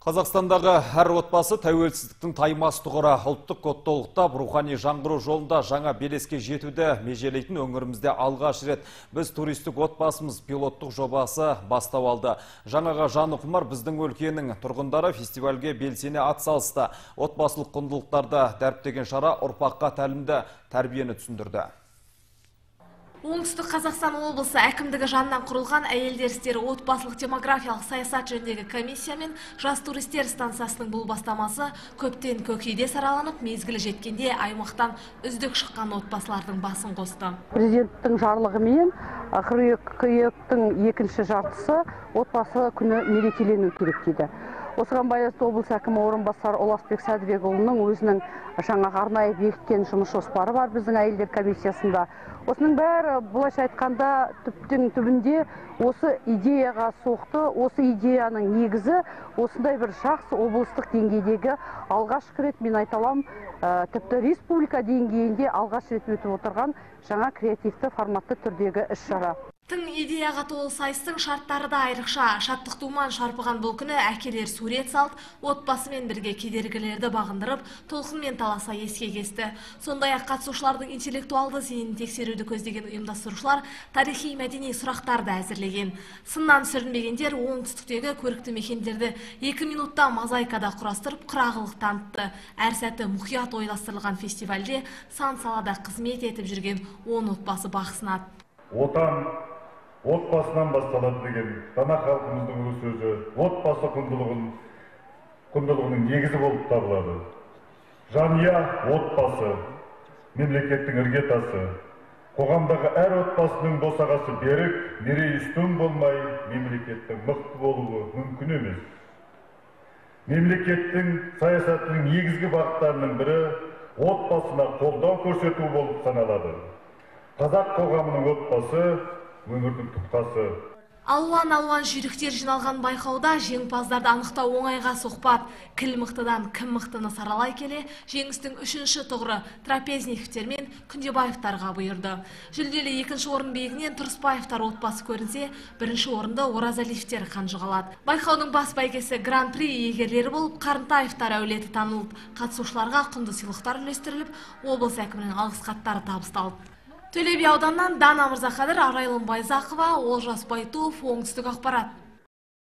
Қазақстандағы әр отбасы тәуелсіздіктің таймас тұғыры, ұлттық кодты ұлықтап, рухани жаңғыру жолында жаңа белеске жетуді межелейтін өңірімізде алғаш рет біз туристік отбасымыз пилоттық жобасы бастау алды. Жаңаға жаны құмар біздің өлкенің тұрғындары фестивальге белсене атсалысты. Отбасылық құндылықтарды дәріптеген шара ұрпаққа тәлімді тәрбиені түсіндірді. Оңтүстік Қазақстан облысы әкімдігі жанынан құрылған әйелдер істері отбасылық демографиялық саясат жөніндегі комиссия мен жас туристер станциясының бұл бастамасы көптен көкейде сараланып, мезгілі жеткенде аймақтан үздік шыққан отбасылардың басын қосты. Президенттің жарлығымен қыркүйектің екінші жартысы отбасы күні мерекелену керек дейді. Осыған байланысты облыс әкімі орынбасары Оласбек Сәдібекұлының өзінің жаңағы арнайы бекіткен жұмыс жоспары бар біздің әйелдер комиссиясында. Осының бәрі былайша айтқанда түптің түбінде осы идеяға соқты. Осы идеяның негізі осындай бір жақсы облыстық деңгейдегі алғаш рет, мен айта аламын, тіпті республика деңгейінде алғаш рет өтіп отырған жаңа креативті форматты түрдегі іс-шара. Тың идеяға толы сайыстың шарттары да айрықша. Шаттық думан шарпыған бұл күні әкелер сурет салып, отбасымен бірге кедергілерді бағындырып, толқынмен таласа еске кесті. Сондай-ақ қатысушылардың интеллектуалды зейінін тексеруді көздеген ұйымдастырушылар тарихи мәдени сұрақтарды әзірлеген. Сыннан сүрінбегендер оңтүстіктегі көрікті мекендерді 2 минутта мозаикада құрастырып қырағылық танытты. Әр сәті мұқият ойластырылған фестивальде сан салада қызмет етіп жүрген 10 отбасы бақ сынады. Отан отбасынан басталады деген дана халқымыздың ұлы сөзі отбасы құндылығының негізі болып табылады. Жанұя отбасы, мемлекеттің іргетасы. Қоғамдағы әр отбасының босағасы берік, мерей үстем болмай, мемлекеттің мықты болуы мүмкін емес. Мемлекеттің саясатының негізгі бағыттарының бірі отбасына қолдау көрсету болып саналады. Қазақ қоғамының отбасы өмірдің тұтқасы. Алуан жүйріктер жиналған байқауда жеңімпаздарды анықтау оңайға соқпады. Кіл мықтыдан кім мықтыны саралай келе, жеңістің 3-ші тұғыры Трапезниковтер мен Күндебаевтарға бұйырды. Жүлделі 2-ші орын биігінен Тұрысбаевтар отбасы көрінсе, 1-ші орынды Оразалиевтер қанжығалады. Байқаудың бас бәйгесі гран-при иегерлері болып Қарынтаевтар әулеті танылды. Қатысушыларға құнды сыйлықтар үлестіріліп, облыс әкімінің алғыс хаттары табысталды. Төле би ауданынан Дана Мырзақадыр, Арайлым Байзақова, Олжас Байтуов, Оңтүстік ақпарат.